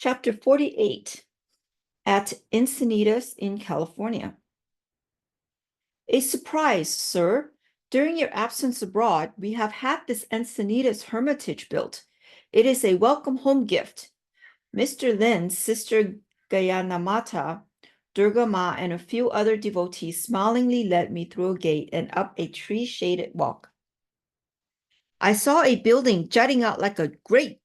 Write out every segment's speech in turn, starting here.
Chapter 48, at Encinitas in California. A surprise, sir. During your absence abroad, we have had this Encinitas hermitage built. It is a welcome home gift. Mr. Lin's sister Gayanamata, Durga Ma, and a few other devotees smilingly led me through a gate and up a tree-shaded walk. I saw a building jutting out like a great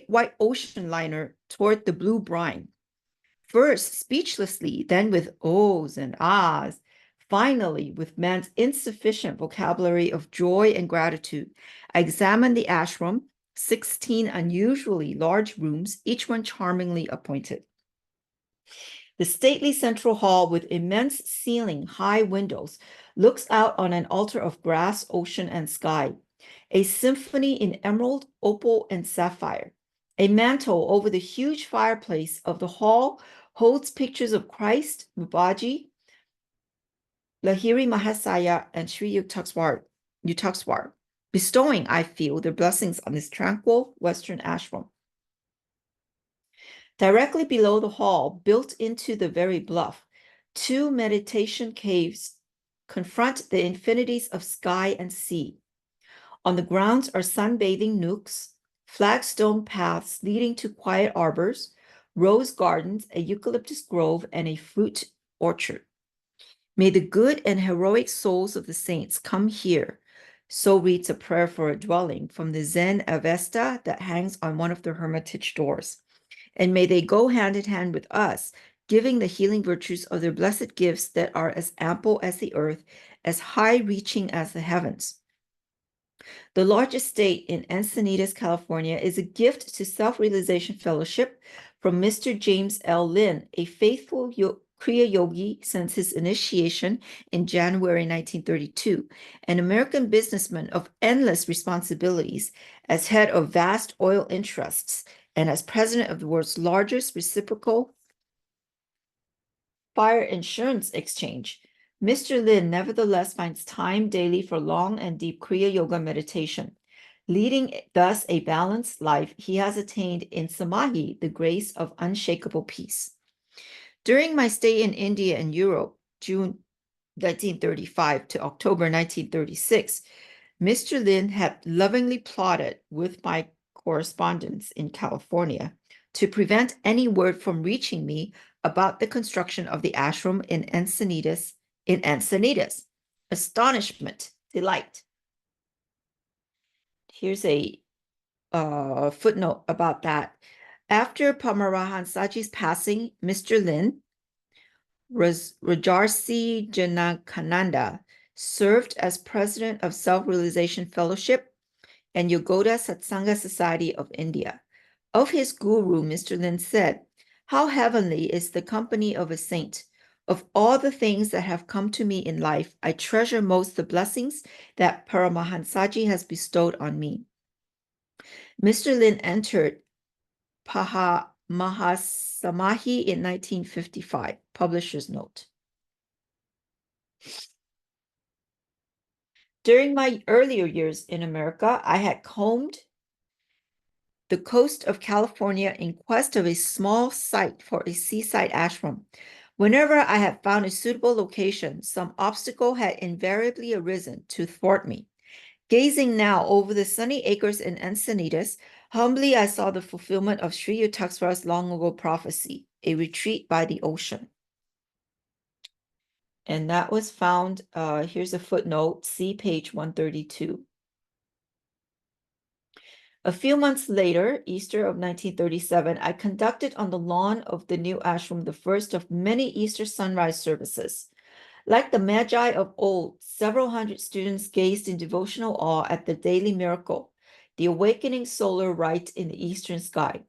white ocean liner toward the blue brine. First speechlessly, then with ohs and ahs, finally with man's insufficient vocabulary of joy and gratitude, I examined the ashram, 16 unusually large rooms, each one charmingly appointed. The stately central hall with immense ceiling, high windows, looks out on an altar of grass, ocean, and sky, a symphony in emerald, opal, and sapphire. A mantle over the huge fireplace of the hall holds pictures of Christ, Babaji, Lahiri Mahasaya, and Sri Yukteswar, bestowing, I feel, their blessings on this tranquil Western ashram. Directly below the hall, built into the very bluff, two meditation caves confront the infinities of sky and sea. On the grounds are sunbathing nooks, flagstone paths leading to quiet arbors, rose gardens, a eucalyptus grove, and a fruit orchard. May the good and heroic souls of the saints come here, so reads a prayer for a dwelling from the Zen Avesta that hangs on one of the hermitage doors. And may they go hand in hand with us, giving the healing virtues of their blessed gifts that are as ample as the earth, as high-reaching as the heavens. The large estate in Encinitas, California, is a gift to Self-Realization Fellowship from Mr. James L. Lin, a faithful Kriya Yogi since his initiation in January 1932, an American businessman of endless responsibilities as head of vast oil interests and as president of the world's largest reciprocal fire insurance exchange. Mr. Lin nevertheless finds time daily for long and deep Kriya Yoga meditation. Leading thus a balanced life, he has attained in Samadhi the grace of unshakable peace. During my stay in India and Europe, June 1935 to October 1936, Mr. Lin had lovingly plotted with my correspondents in California to prevent any word from reaching me about the construction of the ashram in Encinitas. Astonishment, delight. Here's a footnote about that. After Paramahansaji's passing, Mr. Lin, Rajarsi Janakananda, served as president of Self-Realization Fellowship and Yogoda Satsanga Society of India. Of his guru, Mr. Lin said, "How heavenly is the company of a saint. Of all the things that have come to me in life, I treasure most the blessings that Paramahansaji has bestowed on me." Mr. Lin entered Mahasamahi in 1955, publisher's note. During my earlier years in America, I had combed the coast of California in quest of a small site for a seaside ashram. Whenever I had found a suitable location, some obstacle had invariably arisen to thwart me. Gazing now over the sunny acres in Encinitas, humbly I saw the fulfillment of Sri Yukteswar's long-ago prophecy, a retreat by the ocean. And that was found, here's a footnote, see page 132. A few months later, Easter of 1937, I conducted on the lawn of the new ashram the first of many Easter sunrise services. Like the Magi of old, several hundred students gazed in devotional awe at the daily miracle, the awakening solar light in the eastern sky.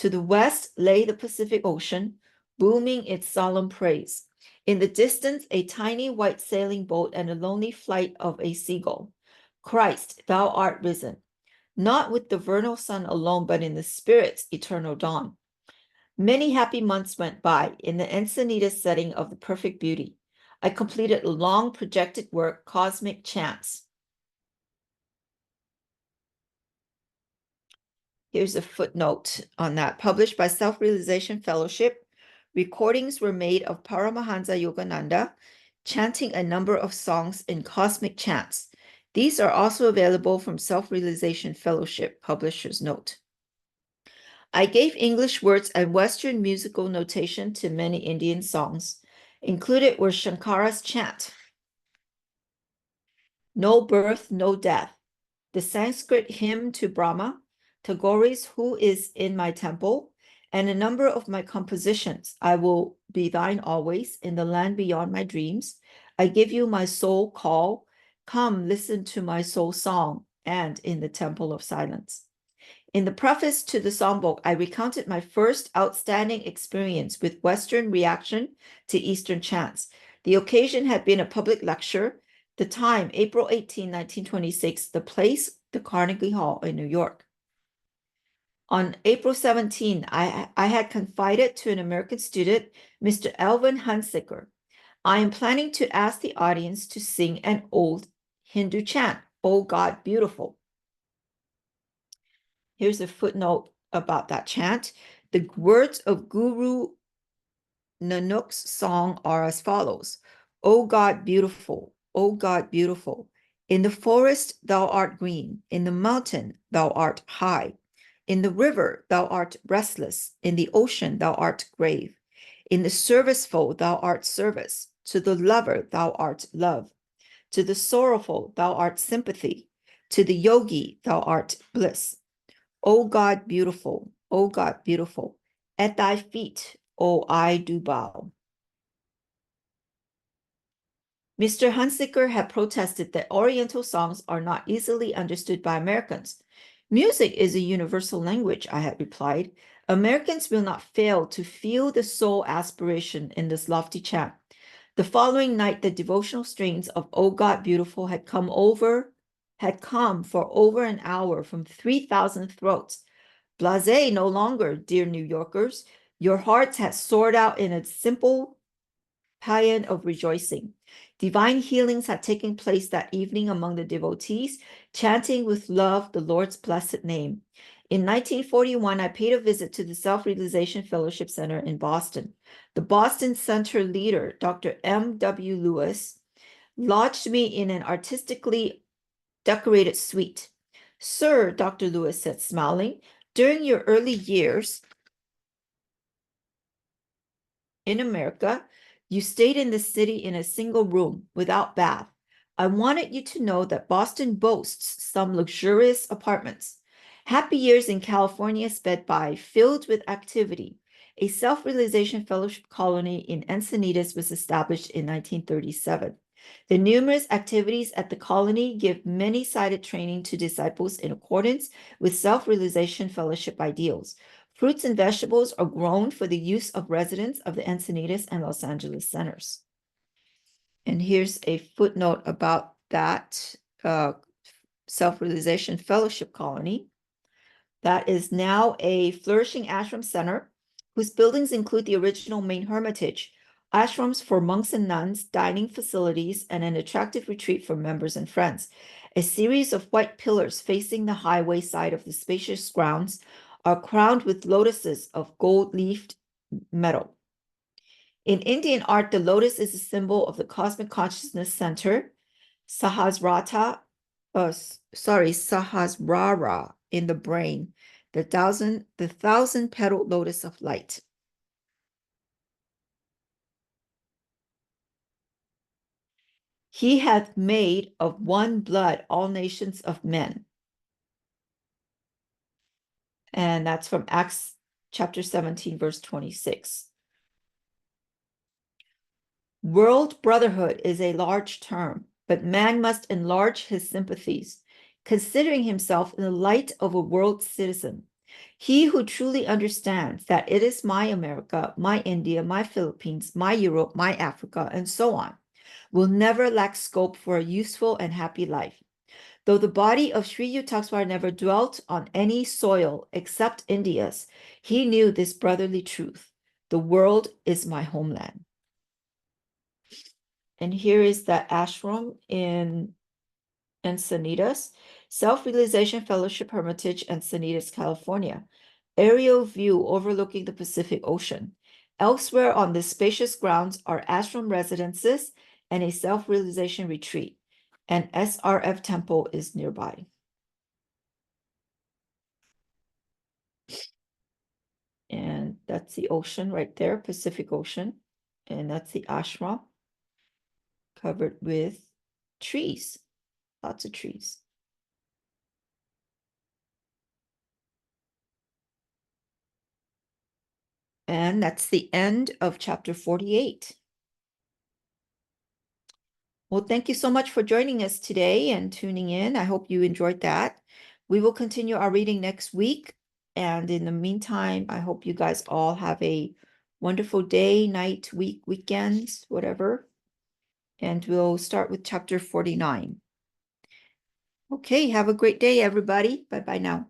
To the west lay the Pacific Ocean, booming its solemn praise. In the distance, a tiny white sailing boat and a lonely flight of a seagull. Christ, thou art risen. Not with the vernal sun alone, but in the Spirit's eternal dawn. Many happy months went by in the Encinitas setting of the perfect beauty. I completed a long projected work, Cosmic Chants. Here's a footnote on that. Published by Self-Realization Fellowship, recordings were made of Paramahansa Yogananda chanting a number of songs in cosmic chants. These are also available from Self-Realization Fellowship, publisher's note. I gave English words and Western musical notation to many Indian songs. Included were Shankara's chant, No Birth, No Death, the Sanskrit hymn to Brahma, Tagore's Who is in My Temple, and a number of my compositions. I will be thine always, in the land beyond my dreams. I give you my soul call. Come, listen to my soul song, and in the temple of silence. In the preface to the songbook, I recounted my first outstanding experience with Western reaction to Eastern chants. The occasion had been a public lecture. The time, April 18, 1926, the place, the Carnegie Hall in New York. On April 17, I had confided to an American student, Mr. Alvin Hunsicker, I am planning to ask the audience to sing an old Hindu chant, Oh God, Beautiful. Here's a footnote about that chant. The words of Guru Nanak's song are as follows. O God, beautiful, O God, beautiful. In the forest, thou art green. In the mountain, thou art high. In the river, thou art restless. In the ocean, thou art grave. In the serviceful, thou art service. To the lover, thou art love. To the sorrowful, thou art sympathy. To the yogi, thou art bliss. O God, beautiful, O God, beautiful. At thy feet, O I do bow. Mr. Hunsicker had protested that Oriental songs are not easily understood by Americans. Music is a universal language, I had replied. Americans will not fail to feel the soul aspiration in this lofty chant. The following night, the devotional strains of O God Beautiful had come for over an hour from 3,000 throats. Blasé no longer, dear New Yorkers. Your hearts had soared out in a simple paean of rejoicing. Divine healings had taken place that evening among the devotees, chanting with love the Lord's blessed name. In 1941, I paid a visit to the Self-Realization Fellowship Center in Boston. The Boston Center leader, Dr. M.W. Lewis, lodged me in an artistically decorated suite. Sir, Dr. Lewis said, smiling, during your early years in America, you stayed in the city in a single room without bath. I wanted you to know that Boston boasts some luxurious apartments. Happy years in California sped by, filled with activity. A self-realization fellowship colony in Encinitas was established in 1937. The numerous activities at the colony give many-sided training to disciples in accordance with self-realization fellowship ideals. Fruits and vegetables are grown for the use of residents of the Encinitas and Los Angeles centers. And here's a footnote about that self-realization fellowship colony. That is now a flourishing ashram center whose buildings include the original main hermitage, ashrams for monks and nuns, dining facilities, and an attractive retreat for members and friends. A series of white pillars facing the highway side of the spacious grounds are crowned with lotuses of gold-leafed metal. In Indian art, the lotus is a symbol of the cosmic consciousness center, Sahasrara in the brain, the thousand-petaled lotus of light. He hath made of one blood all nations of men. And that's from Acts chapter 17, verse 26. World brotherhood is a large term, but man must enlarge his sympathies, considering himself in the light of a world citizen. He who truly understands that it is my America, my India, my Philippines, my Europe, my Africa, and so on, will never lack scope for a useful and happy life. Though the body of Sri Yukteswar never dwelt on any soil except India's, he knew this brotherly truth. The world is my homeland. And here is that ashram in Encinitas. Self-Realization Fellowship Hermitage, Encinitas, California. Aerial view overlooking the Pacific Ocean. Elsewhere on this spacious grounds are ashram residences and a self-realization retreat. An SRF temple is nearby. And that's the ocean right there, Pacific Ocean. And that's the ashram covered with trees, lots of trees. And that's the end of chapter 48. Well, thank you so much for joining us today and tuning in. I hope you enjoyed that. We will continue our reading next week. And in the meantime, I hope you guys all have a wonderful day, night, week, weekends, whatever. And we'll start with chapter 49. Okay, have a great day, everybody. Bye-bye now.